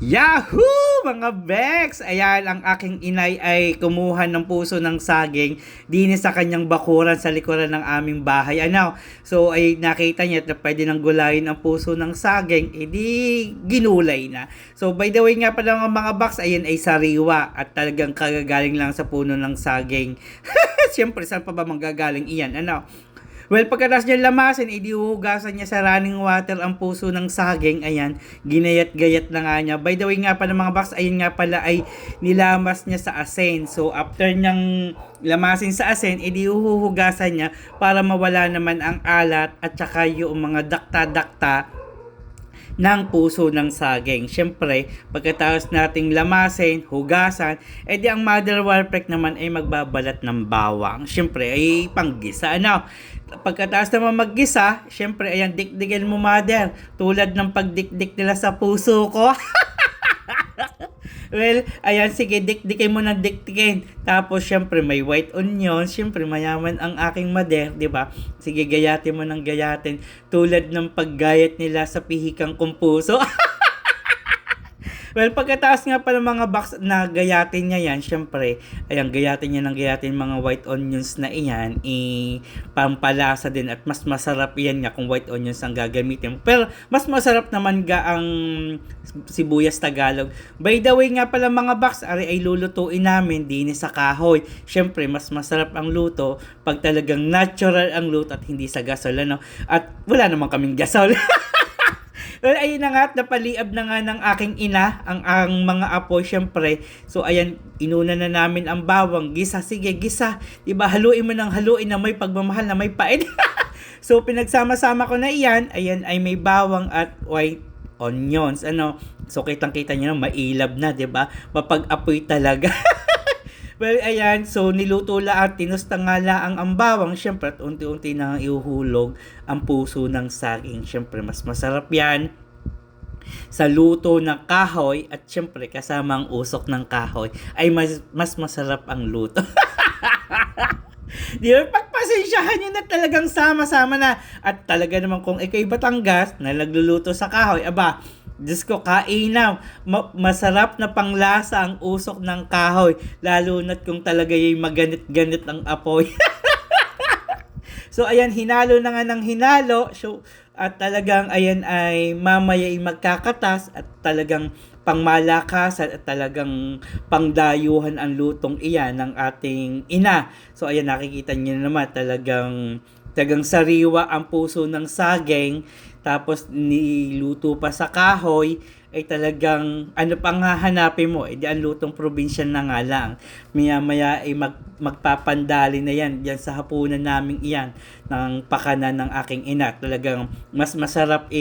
Yahoo! Mga Bex! Ayan, ang aking inay ay kumuha ng puso ng saging din sa kanyang bakuran sa likuran ng aming bahay. Ano? So, ay nakita niya na pwede nang gulayin ang puso ng saging, edi ginulay na. So, by the way nga pala mga Bex, ayan ay sariwa at talagang kagagaling lang sa puno ng saging. Siyempre, saan pa ba manggagaling iyan? Ano? Well, pagkatapos niya lamasin, idihugasan niya sa running water ang puso ng saging. Ayan, ginayat-gayat na nga niya. By the way nga pala mga box, ayun nga pala ay nilamas niya sa asin. So, after niyang lamasin sa asin, idihuhugasan niya para mawala naman ang alat at saka yung mga dakta-dakta ng puso ng saging. Siyempre, pagkatapos nating lamasin, hugasan, edi ang mother warpek naman ay magbabalat ng bawang. Siyempre, ay panggisa. Ano? Pagkatapos naman maggisa, siyempre, ayan, dikdikin mo mother. Tulad ng pagdikdik nila sa puso ko. Well, ayan, sige, dikdikin mo ng dikdikin. Tapos, syempre, may white onion. Syempre, mayaman ang aking mother, di ba? Sige, gayatin mo ng gayatin. Tulad ng paggayat nila sa pihikang kumpuso. Well, pagkatapos nga pala mga box na gayatin niya yan, syempre, ayan, gayatin niya ng gayatin mga white onions na iyan, pampalasa din at mas masarap yan nga kung white onions ang gagamitin. Pero, mas masarap naman ga ang sibuyas Tagalog. By the way nga pala mga box, ay lulutuin namin din sa kahoy. Syempre, mas masarap ang luto pag talagang natural ang luto at hindi sa gasol, ano? At wala naman kaming gasol. Well, ayun na nga at napaliab na nga ng aking ina ang mga apo syempre. So ayan, inuna na namin ang bawang. Gisa, sige, gisa. Diba, haluin mo ng haluin na may pagmamahal na may pait. So pinagsama-sama ko na iyan. Ayan ay may bawang at white onions. Ano? So kitang-kita niyo na mailab na, 'di ba? Mapag-apoy talaga. Well, ayan, so niluto lahat, tinusta nga laang ang bawang, syempre, at unti-unti na ihuhulog ang puso ng saging. Syempre, mas masarap yan sa luto ng kahoy at syempre, kasama ang usok ng kahoy, ay mas masarap ang luto. Di ba, pagpasensyahan nyo na talagang sama-sama na. At talaga naman kung ikay Batangas na nagluluto sa kahoy, aba, Diyos ko, kainaw. Masarap na panglasa ang usok ng kahoy. Lalo na't kung talaga yung maganit-ganit ang apoy. So, ayan, hinalo na nga ng hinalo. So, at talagang, ayan, ay mamaya ay magkakatas at talagang pangmalakasan at talagang pangdayuhan ang lutong iyan ng ating ina. So, ayan, nakikita niyo naman talagang sariwa ang puso ng saging, tapos niluto pa sa kahoy, ay talagang ano pang hahanapin mo, edi ang lutong probinsya na nga lang. Maya-maya ay magpapandali na yan, yan sa hapunan namin iyan, ng pakanan ng aking ina. Talagang mas masarap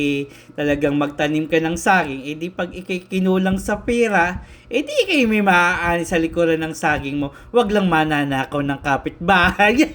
talagang magtanim ka ng saging, edi pag ikay kinulang sa pira, edi ikay may maaani sa likuran ng saging mo, wag lang mananakaw ng kapitbahay.